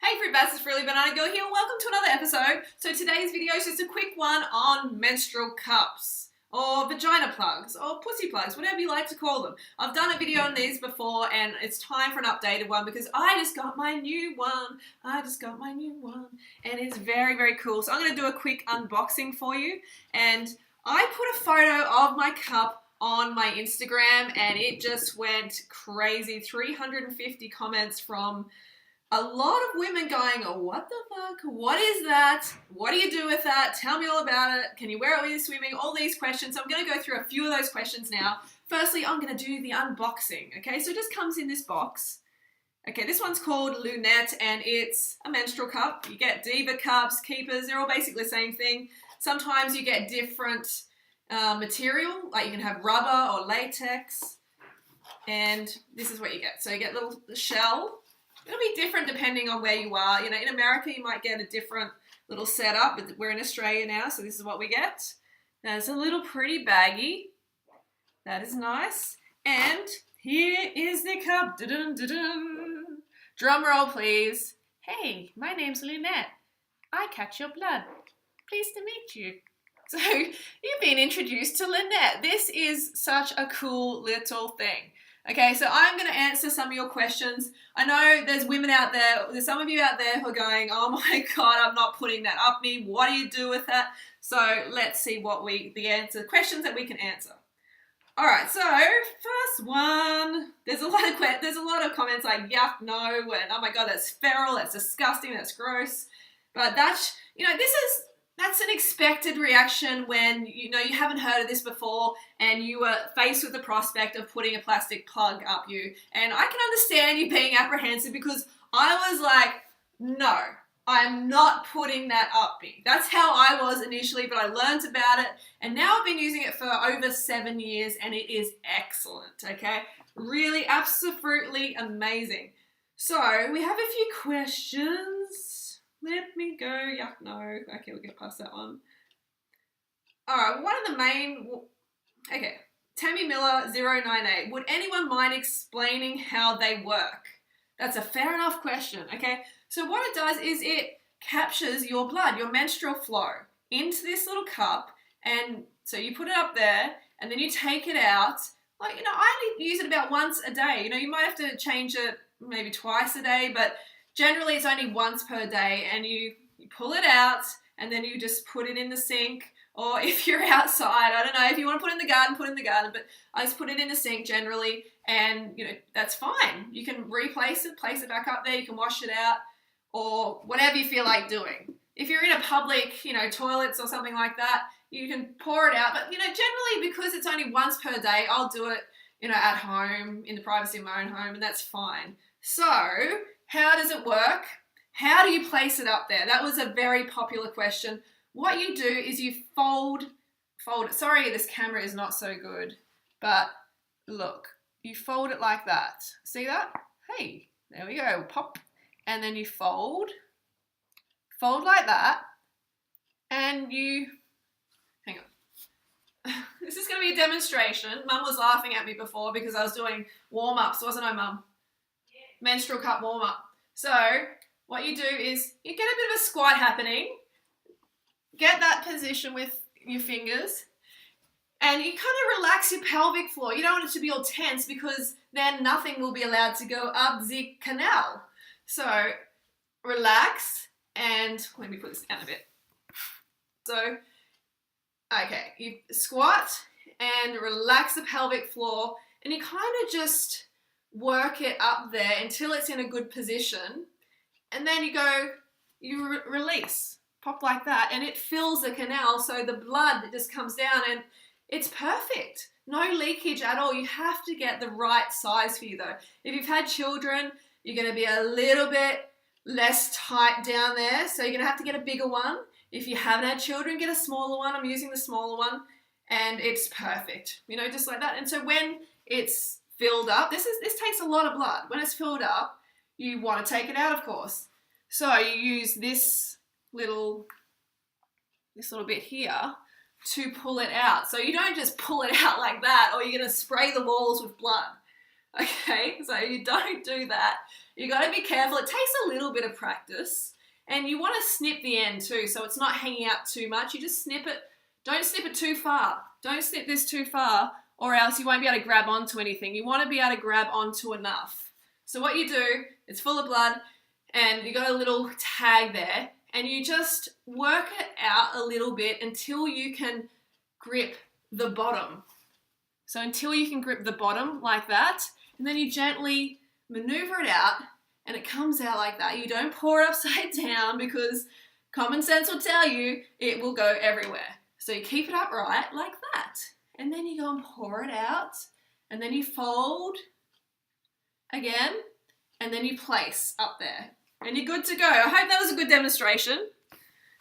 Hey Fruit Bats, it's Frilly Banana Girl here. Welcome to another episode. So today's video is just a quick one on menstrual cups or vagina plugs or pussy plugs, whatever you like to call them. I've done a video on these before and it's time for an updated one because I just got my new one. And it's very, very cool. So I'm going to do a quick unboxing for you. And I put a photo of my cup on my Instagram and it just went crazy. 350 comments from a lot of women going, oh, what the fuck? What is that? What do you do with that? Tell me all about it. Can you wear it when you're swimming? All these questions. So I'm going to go through a few of those questions now. Firstly, I'm going to do the unboxing. Okay, so it just comes in this box. Okay, this one's called Lunette and it's a menstrual cup. You get diva cups, keepers. They're all basically the same thing. Sometimes you get different material, like you can have rubber or latex. And this is what you get. So you get a little shell. It'll be different depending on where you are. You know, in America, you might get a different little setup, but we're in Australia now, so this is what we get. There's a little pretty baggie. That is nice. And here is the cup. Dun, dun, dun. Drum roll, please. Hey, my name's Lunette. I catch your blood. Pleased to meet you. So, you've been introduced to Lunette. This is such a cool little thing. Okay, so I'm going to answer some of your questions. I know there's women out there, there's some of you out there who are going, oh my God, I'm not putting that up me. What do you do with that? So let's see what the questions that we can answer. All right, so first one, there's a lot of comments like, yuck, no, and oh my God, that's feral, that's disgusting, that's gross. But that's, that's an expected reaction when you haven't heard of this before and you were faced with the prospect of putting a plastic plug up you. And I can understand you being apprehensive because I was like, no, I'm not putting that up me. That's how I was initially, but I learned about it and now I've been using it for over 7 years and it is excellent, okay? Really, absolutely amazing. So we have a few questions. Let me go. Yuck, no. Okay, we'll get past that one. All right, one of the main... Okay, Tammy Miller 098. Would anyone mind explaining how they work? That's a fair enough question, okay? So what it does is it captures your blood, your menstrual flow, into this little cup, and so you put it up there, and then you take it out. Like, I only use it about once a day. You might have to change it maybe twice a day, but generally it's only once per day and you pull it out and then you just put it in the sink, or if you're outside, I don't know, if you want to put it in the garden, put it in the garden, but I just put it in the sink generally and that's fine. You can replace it, place it back up there, you can wash it out or whatever you feel like doing. If you're in a public, toilets or something like that, you can pour it out, but generally because it's only once per day, I'll do it, at home, in the privacy of my own home, and that's fine. So, how does it work? How do you place it up there? That was a very popular question. What you do is you fold it. Sorry, this camera is not so good, but look, you fold it like that. See that? Hey, there we go, pop. And then you fold like that, and you, hang on. This is going to be a demonstration. Mum was laughing at me before because I was doing warm-ups, wasn't I, Mum? Yeah. Menstrual cup warm-up. So what you do is you get a bit of a squat happening, get that position with your fingers, and you kind of relax your pelvic floor. You don't want it to be all tense because then nothing will be allowed to go up the canal. So relax, and let me put this down a bit. So, okay, you squat and relax the pelvic floor, and you kind of just work it up there until it's in a good position, and then you release, pop like that, and it fills the canal, so the blood just comes down, and it's perfect. No leakage at all. You have to get the right size for you though. If you've had children, you're going to be a little bit less tight down there, so you're going to have to get a bigger one. If you haven't had children, get a smaller one. I'm using the smaller one, and it's perfect, just like that. And so when it's filled up, this takes a lot of blood. When it's filled up, you want to take it out, of course. So you use this little bit here to pull it out. So you don't just pull it out like that, or you're going to spray the walls with blood. Okay, so you don't do that. You got to be careful. It takes a little bit of practice, and you want to snip the end too, so it's not hanging out too much. You just snip it. Don't snip it too far. Don't snip this too far, or else you won't be able to grab onto anything. You want to be able to grab onto enough. So what you do, it's full of blood, and you got a little tag there, and you just work it out a little bit until you can grip the bottom. So until you can grip the bottom like that, and then you gently maneuver it out, and it comes out like that. You don't pour it upside down because common sense will tell you it will go everywhere. So you keep it upright like that, and then you go and pour it out, and then you fold again, and then you place up there, and you're good to go. I hope that was a good demonstration.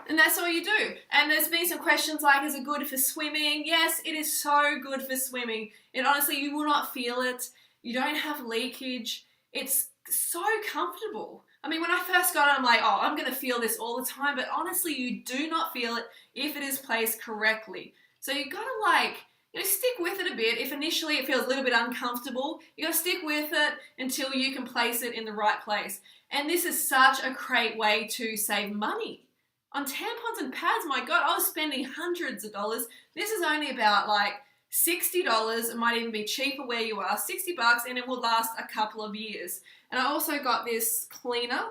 And that's all you do. And there's been some questions like, is it good for swimming? Yes, it is so good for swimming. And honestly, you will not feel it. You don't have leakage. It's so comfortable. I mean, when I first got it, I'm like, oh, I'm going to feel this all the time. But honestly, you do not feel it if it is placed correctly. So you got to stick with it a bit. If initially it feels a little bit uncomfortable, you got to stick with it until you can place it in the right place. And this is such a great way to save money. On tampons and pads, my God, I was spending hundreds of dollars. This is only about like $60. It might even be cheaper where you are, $60, and it will last a couple of years. And I also got this cleaner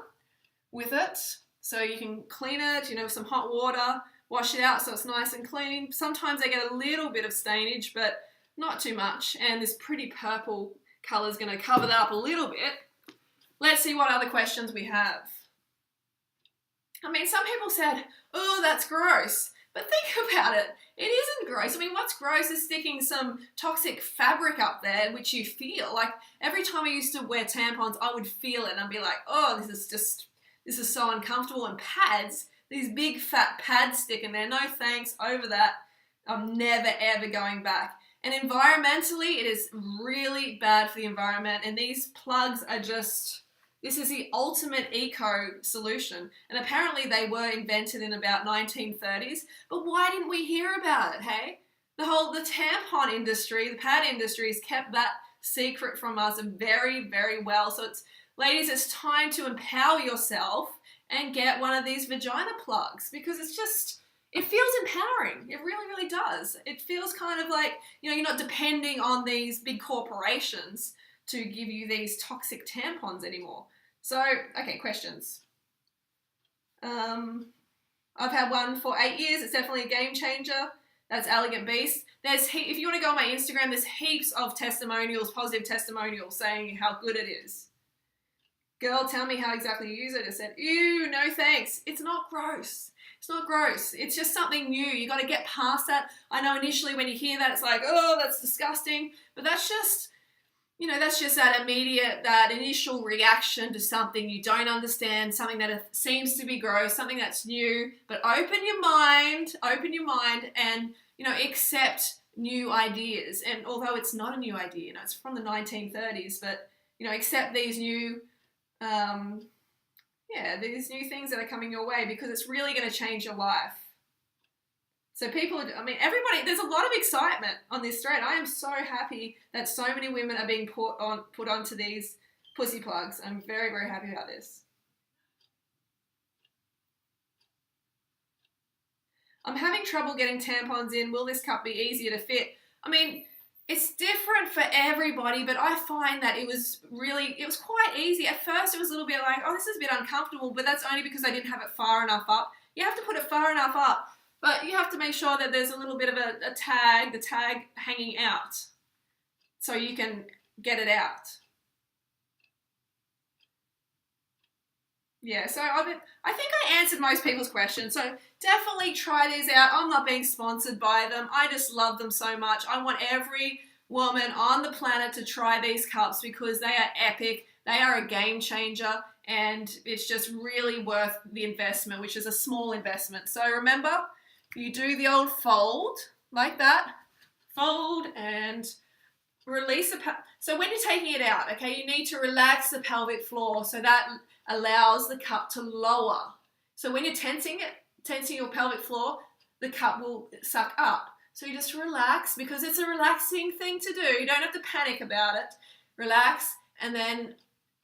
with it. So you can clean it, with some hot water, wash it out so it's nice and clean. Sometimes I get a little bit of stainage, but not too much. And this pretty purple color is going to cover that up a little bit. Let's see what other questions we have. I mean, some people said, oh, that's gross. But think about it. It isn't gross. I mean, what's gross is sticking some toxic fabric up there, which you feel. Like, every time I used to wear tampons, I would feel it. And I'd be like, oh, this is so uncomfortable. And pads, these big fat pads stick in there. No thanks, over that. I'm never, ever going back. And environmentally, it is really bad for the environment. And these plugs are this is the ultimate eco solution. And apparently they were invented in about 1930s. But why didn't we hear about it, hey? The tampon industry, the pad industry has kept that secret from us very, very well. So ladies, it's time to empower yourself and get one of these vagina plugs, because it feels empowering. It really, really does. It feels kind of like, you're not depending on these big corporations to give you these toxic tampons anymore. So, okay, questions. I've had one for 8 years. It's definitely a game changer. That's Elegant Beast. If you want to go on my Instagram, there's heaps of testimonials, positive testimonials saying how good it is. Girl, tell me how exactly you use it. I said, ew, no thanks. It's not gross. It's not gross. It's just something new. You got to get past that. I know initially when you hear that, it's like, oh, that's disgusting. But that's just that initial reaction to something you don't understand, something that seems to be gross, something that's new. But open your mind, and, accept new ideas. And although it's not a new idea, it's from the 1930s, but, accept these new, these new things that are coming your way, because it's really going to change your life. So everybody, there's a lot of excitement on this thread. I am so happy that so many women are being put onto these pussy plugs. I'm very, very happy about this. I'm having trouble getting tampons in. Will this cup be easier to fit? I mean, it's different for everybody, but I find that it was quite easy. At first, it was a little bit like, oh, this is a bit uncomfortable, but that's only because I didn't have it far enough up. You have to put it far enough up. But you have to make sure that there's a little bit of the tag hanging out, so you can get it out. Yeah, so I think I answered most people's questions. So definitely try these out. I'm not being sponsored by them. I just love them so much. I want every woman on the planet to try these cups because they are epic. They are a game changer, and it's just really worth the investment, which is a small investment. So remember, you do the old fold like that. Fold and release so when you're taking it out, okay, you need to relax the pelvic floor so that allows the cup to lower. So when you're tensing your pelvic floor, the cup will suck up. So you just relax, because it's a relaxing thing to do. You don't have to panic about it. Relax, and then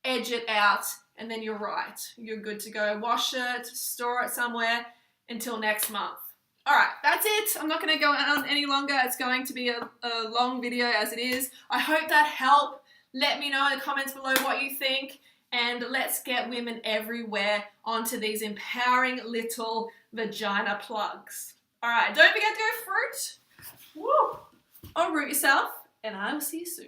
edge it out, and then you're right. You're good to go. Wash it, store it somewhere until next month. All right, that's it. I'm not going to go on any longer. It's going to be a long video as it is. I hope that helped. Let me know in the comments below what you think, and let's get women everywhere onto these empowering little vagina plugs. All right, don't forget to go fruit. Woo! Or root yourself, and I will see you soon.